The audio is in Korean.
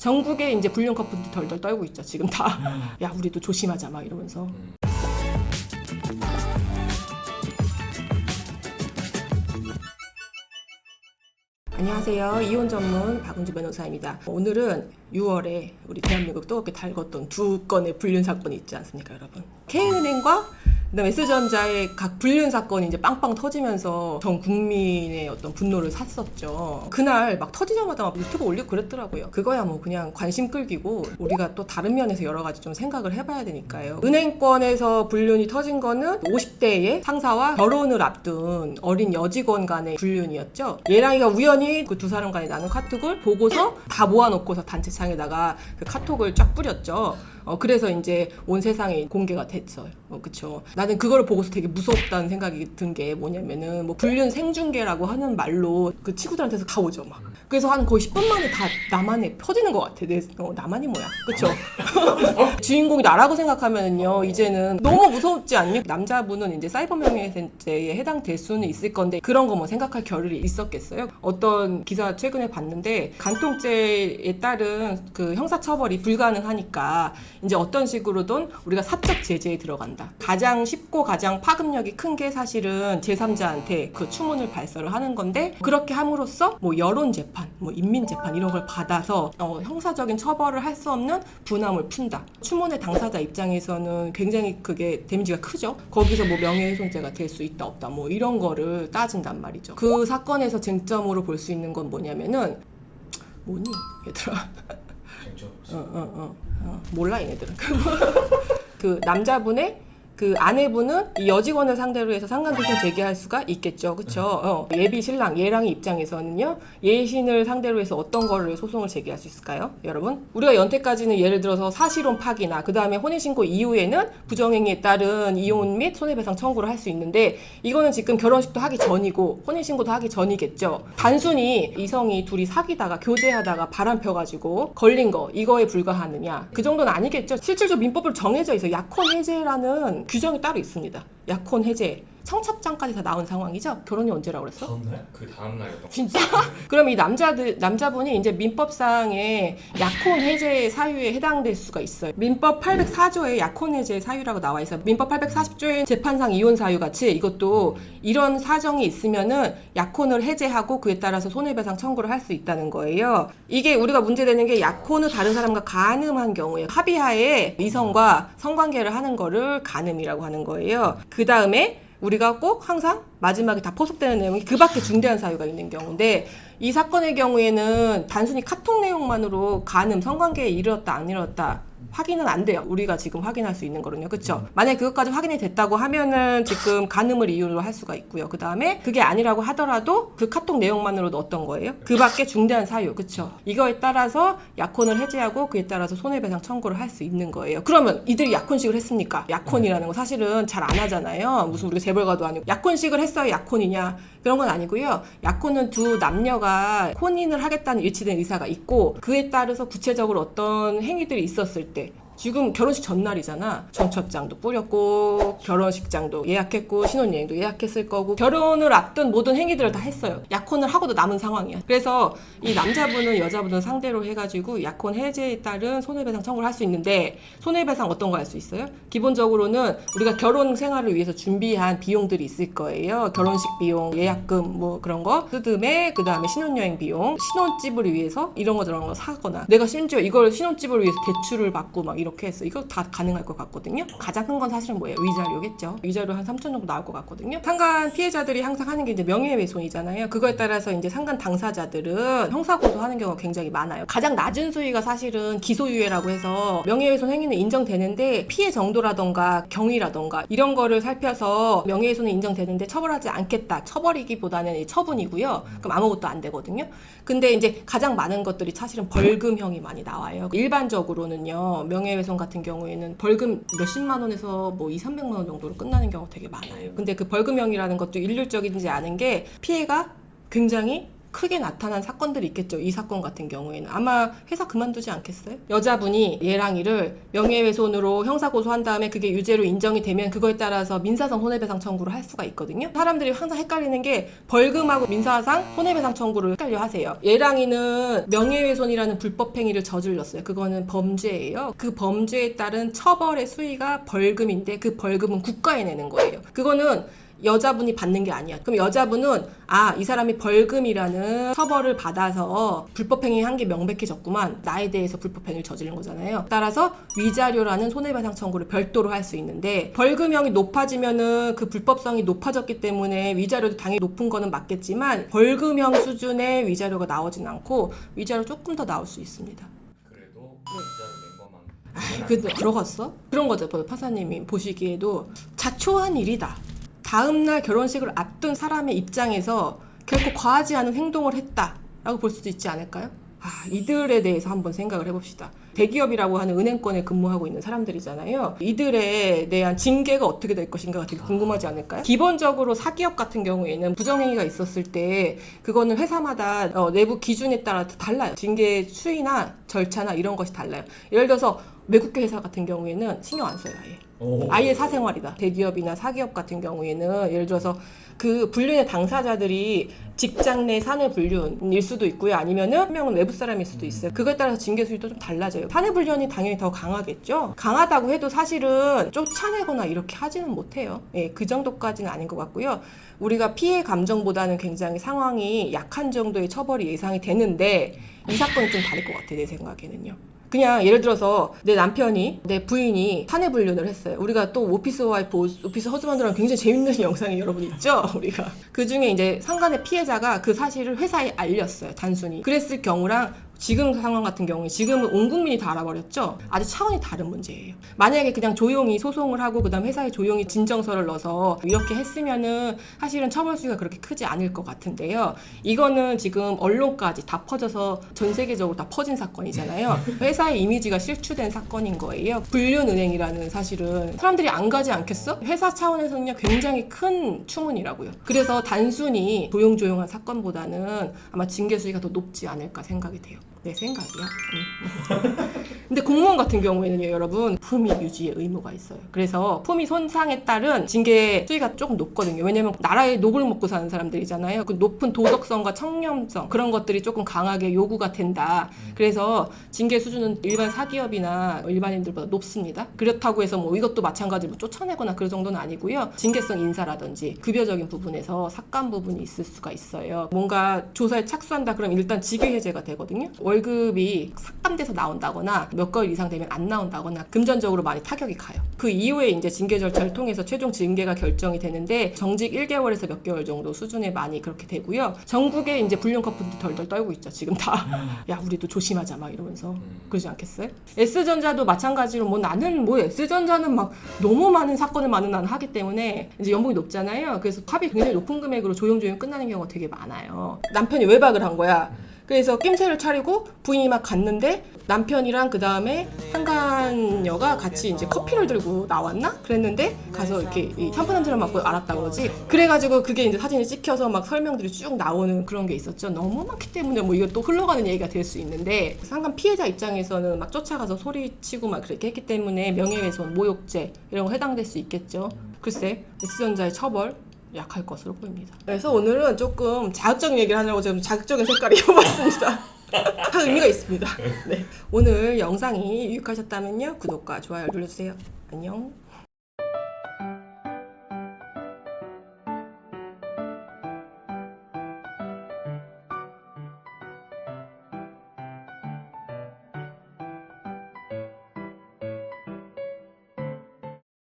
전국에 이제 불륜 커플들이 덜덜 떨고 있죠 지금 다. 야 우리도 조심하자 막 이러면서. 안녕하세요. 이혼 전문 박은주 변호사입니다. 오늘은 6월에 우리 대한민국 뜨겁게 달궜던 두 건의 불륜 사건이 있지 않습니까, 여러분? K은행과 그다음에 S전자의 각 불륜 사건이 이제 빵빵 터지면서 전 국민의 어떤 분노를 샀었죠. 그날 막 터지자마자 막 유튜브 올리고 그랬더라고요. 그거야 뭐 그냥 관심 끌기고 우리가 또 다른 면에서 여러 가지 좀 생각을 해봐야 되니까요. 은행권에서 불륜이 터진 거는 50대의 상사와 결혼을 앞둔 어린 여직원 간의 불륜이었죠. 얘랑이가 우연히 그 두 사람 간에 나눈 카톡을 보고서 다 모아놓고서 단체창에다가 그 카톡을 쫙 뿌렸죠. 그래서 이제 온 세상에 공개가 됐어요. 그쵸. 나는 그걸 보고서 되게 무섭다는 생각이 든 게 뭐냐면은 뭐 불륜 생중계라고 하는 말로 그 친구들한테서 다 오죠 막. 그래서 한 거의 10분 만에 다 나만에 퍼지는 것 같아. 나만이 뭐야. 그쵸. 주인공이 나라고 생각하면은요 이제는 너무 무섭지 않니? 남자분은 이제 사이버 명예훼손죄에 해당될 수는 있을 건데 그런 거 뭐 생각할 겨를이 있었겠어요? 어떤 기사 최근에 봤는데 간통죄에 따른 그 형사처벌이 불가능하니까 이제 어떤 식으로든 우리가 사적 제재에 들어간다. 가장 쉽고 가장 파급력이 큰 게 사실은 제3자한테 그 추문을 발설을 하는 건데 그렇게 함으로써 뭐 여론 재판, 뭐 인민 재판 이런 걸 받아서 형사적인 처벌을 할 수 없는 분함을 푼다. 추문의 당사자 입장에서는 굉장히 그게 데미지가 크죠. 거기서 뭐 명예훼손죄가 될 수 있다 없다 뭐 이런 거를 따진단 말이죠. 그 사건에서 쟁점으로 볼 수 있는 건 뭐냐면은 뭐니 얘들아? 몰라 얘네들은. 그 남자분의 그 아내분은 이 여직원을 상대로 해서 상간소송 제기할 수가 있겠죠. 그쵸? 예비 신랑, 예랑이 입장에서는요. 예신을 상대로 해서 어떤 거를 소송을 제기할 수 있을까요? 여러분? 우리가 연태까지는 예를 들어서 사실혼 파기나 그 다음에 혼인신고 이후에는 부정행위에 따른 이혼 및 손해배상 청구를 할 수 있는데 이거는 지금 결혼식도 하기 전이고 혼인신고도 하기 전이겠죠. 단순히 이성이 둘이 사귀다가 교제하다가 바람 펴가지고 걸린 거 이거에 불과하느냐. 그 정도는 아니겠죠. 실질적 민법으로 정해져 있어요. 약혼 해제라는 규정이 따로 있습니다. 약혼 해제. 청첩장까지 다 나온 상황이죠? 결혼이 언제라고 그랬어? 다음날? 그 다음날이었던 진짜? 그럼 이 남자분이 이제 민법상의 약혼 해제 사유에 해당될 수가 있어요. 민법 804조에 약혼 해제 사유라고 나와 있어요. 민법 840조의 재판상 이혼 사유 같이 이것도 이런 사정이 있으면은 약혼을 해제하고 그에 따라서 손해배상 청구를 할 수 있다는 거예요. 이게 우리가 문제되는 게 약혼을 다른 사람과 간음한 경우에 합의하에 이성과 성관계를 하는 거를 간음이라고 하는 거예요. 그 다음에 우리가 꼭 항상 마지막에 다 포섭되는 내용이 그 밖에 중대한 사유가 있는 경우인데 이 사건의 경우에는 단순히 카톡 내용만으로 간음, 성관계에 이르렀다 안 이르렀다 확인은 안 돼요. 우리가 지금 확인할 수 있는 거는요. 그쵸? 만약에 그것까지 확인이 됐다고 하면은 지금 간음을 이유로 할 수가 있고요. 그 다음에 그게 아니라고 하더라도 그 카톡 내용만으로도 어떤 거예요? 그 밖에 중대한 사유. 그쵸? 이거에 따라서 약혼을 해제하고 그에 따라서 손해배상 청구를 할 수 있는 거예요. 그러면 이들이 약혼식을 했습니까? 약혼이라는 거 사실은 잘 안 하잖아요. 무슨 우리가 재벌가도 아니고 약혼식을 했어야 약혼이냐? 그런 건 아니고요. 약혼은 두 남녀가 혼인을 하겠다는 일치된 의사가 있고 그에 따라서 구체적으로 어떤 행위들이 있었을 때 지금 결혼식 전날이잖아. 청첩장도 뿌렸고 결혼식장도 예약했고 신혼여행도 예약했을 거고 결혼을 앞둔 모든 행위들을 다 했어요. 약혼을 하고도 남은 상황이야. 그래서 이 남자분은 여자분은 상대로 해가지고 약혼 해제에 따른 손해배상 청구를 할 수 있는데 손해배상 어떤 거 할 수 있어요? 기본적으로는 우리가 결혼 생활을 위해서 준비한 비용들이 있을 거예요. 결혼식 비용, 예약금 뭐 그런 거 뜯음에 그 다음에 신혼여행 비용, 신혼집을 위해서 이런 거 저런 거 사거나 내가 심지어 이걸 신혼집을 위해서 대출을 받고 막 이렇게 했어. 이거 다 가능할 것 같거든요. 가장 큰 건 사실은 뭐예요? 위자료겠죠. 위자료 한 3천 정도 나올 것 같거든요. 상간 피해자들이 항상 하는 게 이제 명예훼손이잖아요. 그거에 따라서 이제 상간 당사자들은 형사고소하는 경우가 굉장히 많아요. 가장 낮은 수위가 사실은 기소유예라고 해서 명예훼손 행위는 인정되는데 피해 정도라던가 경위라던가 이런 거를 살펴서 명예훼손은 인정되는데 처벌하지 않겠다. 처벌이기보다는 처분이고요. 그럼 아무것도 안 되거든요. 근데 이제 가장 많은 것들이 사실은 벌금형이 많이 나와요. 일반적으로는요. 명예훼손 같은 경우에는 벌금 몇십만 원에서 뭐 200~300만 원 정도로 끝나는 경우가 되게 많아요. 근데 그 벌금형이라는 것도 일률적이지 않은 게 피해가 굉장히 크게 나타난 사건들이 있겠죠. 이 사건 같은 경우에는 아마 회사 그만두지 않겠어요? 여자분이 얘랑이를 명예훼손으로 형사고소한 다음에 그게 유죄로 인정이 되면 그거에 따라서 민사상 손해배상 청구를 할 수가 있거든요. 사람들이 항상 헷갈리는 게 벌금하고 민사상 손해배상 청구를 헷갈려 하세요. 얘랑이는 명예훼손이라는 불법행위를 저질렀어요. 그거는 범죄예요. 그 범죄에 따른 처벌의 수위가 벌금인데 그 벌금은 국가에 내는 거예요. 그거는 여자분이 받는 게 아니야. 그럼 여자분은 이 사람이 벌금이라는 처벌을 받아서 불법행위 한 게 명백해졌구만. 나에 대해서 불법행위를 저지른 거잖아요. 따라서 위자료라는 손해배상 청구를 별도로 할 수 있는데 벌금형이 높아지면은 그 불법성이 높아졌기 때문에 위자료도 당연히 높은 거는 맞겠지만 벌금형 수준의 위자료가 나오진 않고 위자료 조금 더 나올 수 있습니다. 그래도 위자료 낸 것만 근데 들어갔어? 그런 거죠. 판사님이 보시기에도 자초한 일이다. 다음날 결혼식을 앞둔 사람의 입장에서 결코 과하지 않은 행동을 했다라고 볼 수도 있지 않을까요? 이들에 대해서 한번 생각을 해봅시다. 대기업이라고 하는 은행권에 근무하고 있는 사람들이잖아요. 이들에 대한 징계가 어떻게 될 것인가가 되게 궁금하지 않을까요? 기본적으로 사기업 같은 경우에는 부정행위가 있었을 때 그거는 회사마다 내부 기준에 따라 달라요. 징계 추이나 절차나 이런 것이 달라요. 예를 들어서 외국계 회사 같은 경우에는 신경 안 써요. 아예 사생활이다. 대기업이나 사기업 같은 경우에는 예를 들어서 그 불륜의 당사자들이 직장 내 사내 불륜일 수도 있고요. 아니면은 한 명은 외부 사람일 수도 있어요. 그거에 따라서 징계 수위도 좀 달라져요. 사내 불륜이 당연히 더 강하겠죠. 강하다고 해도 사실은 쫓아내거나 이렇게 하지는 못해요. 그 정도까지는 아닌 것 같고요. 우리가 피해 감정보다는 굉장히 상황이 약한 정도의 처벌이 예상이 되는데 이 사건은 좀 다를 것 같아요. 내 생각에는요. 그냥 예를 들어서 내 남편이 내 부인이 사내 불륜을 했어요. 우리가 또 오피스 와이프, 오피스 허즈반드랑 굉장히 재밌는 영상이 여러분 있죠? 우리가 그 중에 이제 상간의 피해자가 그 사실을 회사에 알렸어요. 단순히 그랬을 경우랑 지금 상황 같은 경우에 지금은 온 국민이 다 알아버렸죠. 아주 차원이 다른 문제예요. 만약에 그냥 조용히 소송을 하고 그다음 회사에 조용히 진정서를 넣어서 이렇게 했으면은 사실은 처벌 수위가 그렇게 크지 않을 것 같은데요. 이거는 지금 언론까지 다 퍼져서 전 세계적으로 다 퍼진 사건이잖아요. 회사의 이미지가 실추된 사건인 거예요. 불륜은행이라는 사실은 사람들이 안 가지 않겠어? 회사 차원에서는요 굉장히 큰 추문이라고요. 그래서 단순히 조용조용한 사건보다는 아마 징계 수위가 더 높지 않을까 생각이 돼요. 내 생각이야. 근데 공무원 같은 경우에는요, 여러분 품위 유지의 의무가 있어요. 그래서 품위 손상에 따른 징계 수위가 조금 높거든요. 왜냐면 나라의 녹을 먹고 사는 사람들이잖아요. 그 높은 도덕성과 청렴성 그런 것들이 조금 강하게 요구가 된다. 그래서 징계 수준은 일반 사기업이나 일반인들보다 높습니다. 그렇다고 해서 뭐 이것도 마찬가지로 쫓아내거나 그런 정도는 아니고요. 징계성 인사라든지 급여적인 부분에서 삭감 부분이 있을 수가 있어요. 뭔가 조사에 착수한다 그러면 일단 직위 해제가 되거든요. 월급이 삭감돼서 나온다거나 몇 개월 이상 되면 안 나온다거나 금전적으로 많이 타격이 가요. 그 이후에 이제 징계 절차를 통해서 최종 징계가 결정이 되는데 정직 1개월에서 몇 개월 정도 수준에 많이 그렇게 되고요. 전국에 이제 불륜 커플들 덜덜 떨고 있죠. 지금 다. 야, 우리도 조심하자 막 이러면서. 그러지 않겠어요? S전자도 마찬가지로 뭐 나는 뭐 S전자는 막 너무 많은 사건을 나는 하기 때문에 이제 연봉이 높잖아요. 그래서 합이 굉장히 높은 금액으로 조용조용 끝나는 경우가 되게 많아요. 남편이 외박을 한 거야. 그래서 낌새를 차리고 부인이 막 갔는데 남편이랑 그 다음에 상간녀가 같이 이제 커피를 들고 나왔나? 그랬는데 가서 이렇게 샴푸 냄새를 맡고 알았다 그러지. 그래가지고 그게 이제 사진이 찍혀서 막 설명들이 쭉 나오는 그런 게 있었죠. 너무 많기 때문에 뭐 이거 또 흘러가는 얘기가 될 수 있는데 상간 피해자 입장에서는 막 쫓아가서 소리치고 막 그렇게 했기 때문에 명예훼손, 모욕죄 이런 거 해당될 수 있겠죠. 글쎄, S전자의 처벌 약할 것으로 보입니다. 그래서 오늘은 조금 자극적인 얘기를 하려고 좀 자극적인 색깔을 입어봤습니다. 다 의미가 있습니다. 네. 오늘 영상이 유익하셨다면요, 구독과 좋아요 눌러주세요. 안녕.